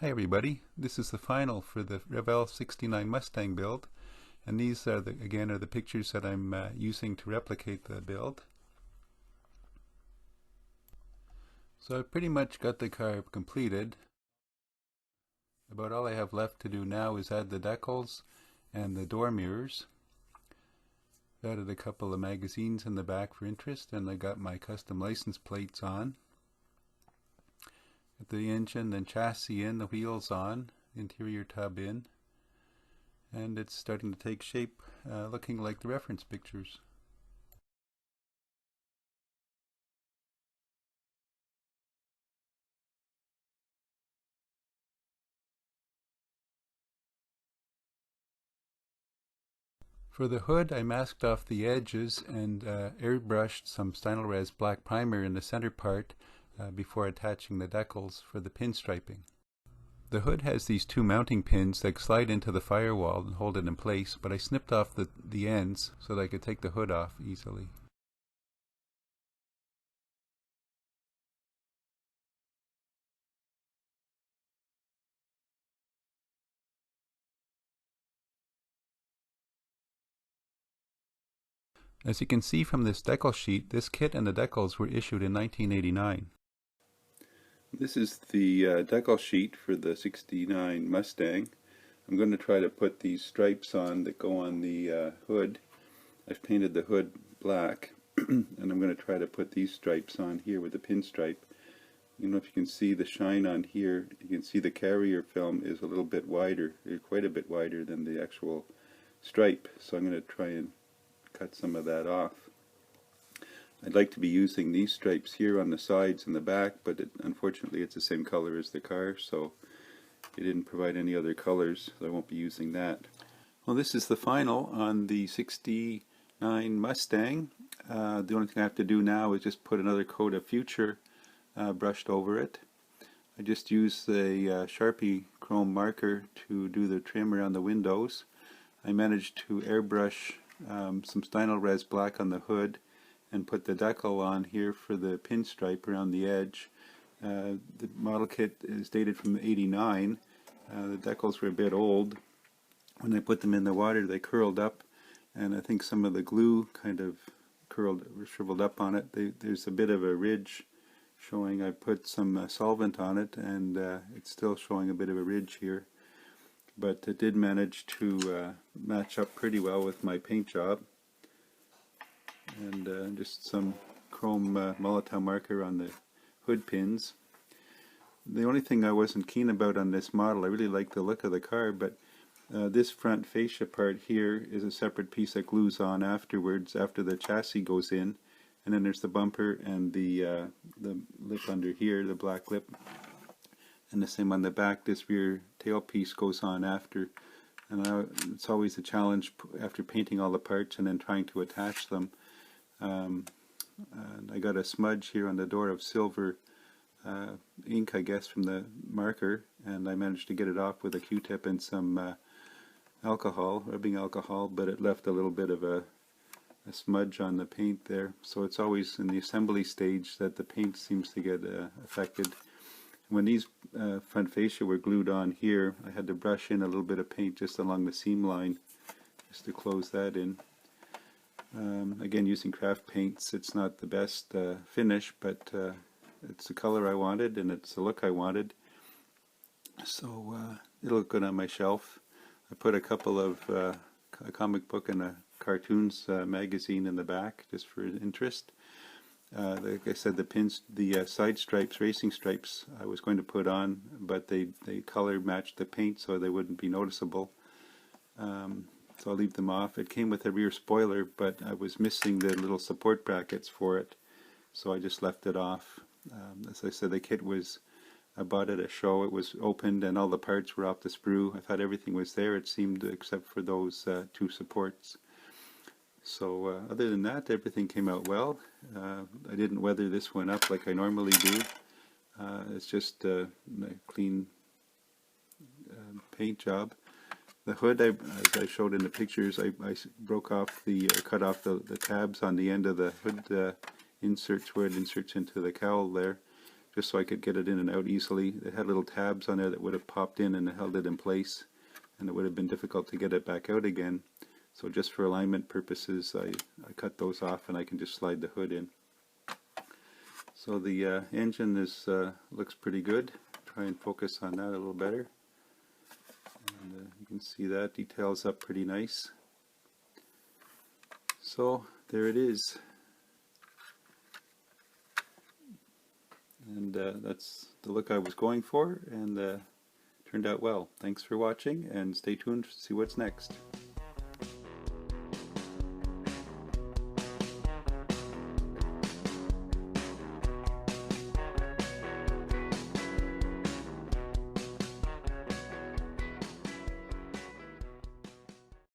Hi everybody, this is the final for the Revell 69 Mustang build, and these are the pictures that I'm using to replicate the build. So I've pretty much got the car completed. About all I have left to do now is add the decals and the door mirrors. I've added a couple of magazines in the back for interest, and I got my custom license plates on. Got the engine and chassis in, the wheels on, interior tub in, and it's starting to take shape, looking like the reference pictures. For the hood, I masked off the edges and airbrushed some Stynylrez black primer in the center part before attaching the decals for the pinstriping. The hood has these two mounting pins that slide into the firewall and hold it in place, but I snipped off the ends so that I could take the hood off easily. As you can see from this decal sheet, this kit and the decals were issued in 1989. This is the decal sheet for the 69 Mustang. I'm going to try to put these stripes on that go on the hood. I've painted the hood black and I'm going to try to put these stripes on here with the pinstripe. You know, if you can see the shine on here, you can see the carrier film is a little bit wider, quite a bit wider than the actual stripe, so I'm going to try and cut some of that off. I'd like to be using these stripes here on the sides and the back, but unfortunately it's the same color as the car, so it didn't provide any other colors, so I won't be using that. Well, this is the final on the 69 Mustang. The only thing I have to do now is just put another coat of Future brushed over it. I just used the Sharpie chrome marker to do the trim around the windows. I managed to airbrush some Stynylrez black on the hood and put the decal on here for the pinstripe around the edge. The model kit is dated from '89. The decals were a bit old. When I put them in the water, they curled up, and I think some of the glue kind of shriveled up on it. There's a bit of a ridge showing. I put some solvent on it, and it's still showing a bit of a ridge here. But it did manage to match up pretty well with my paint job. And just some chrome Molotow marker on the hood pins. The only thing I wasn't keen about on this model, I really like the look of the car, but this front fascia part here is a separate piece that glues on afterwards, after the chassis goes in. And then there's the bumper and the lip under here, the black lip. And the same on the back, this rear tailpiece goes on after. And it's always a challenge after painting all the parts and then trying to attach them. And I got a smudge here on the door of silver ink, I guess, from the marker, and I managed to get it off with a Q-tip and some rubbing alcohol, but it left a little bit of a smudge on the paint there. So it's always in the assembly stage that the paint seems to get affected. When these front fascia were glued on here, I had to brush in a little bit of paint just along the seam line just to close that in. Again, using craft paints, it's not the best finish, but it's the color I wanted and it's the look I wanted. So it'll look good on my shelf. I put a couple of a comic book and a cartoons magazine in the back just for interest. Like I said, the side stripes, racing stripes, I was going to put on, but they color matched the paint so they wouldn't be noticeable. So I'll leave them off. It came with a rear spoiler, but I was missing the little support brackets for it, so I just left it off. As I said, the kit was, I bought at a show. It was opened and all the parts were off the sprue. I thought everything was there, it seemed, except for those two supports. So other than that, everything came out well. I didn't weather this one up like I normally do. It's just a clean paint job. The hood, as I showed in the pictures, I broke off cut off the tabs on the end of the hood inserts where it inserts into the cowl there. just so I could get it in and out easily. It had little tabs on there that would have popped in and held it in place, and it would have been difficult to get it back out again. So just for alignment purposes, I cut those off, and I can just slide the hood in. So the engine is looks pretty good. Try and focus on that a little better. And you can see that details up pretty nice. So there it is. And that's the look I was going for, and turned out well. Thanks for watching, and stay tuned to see what's next.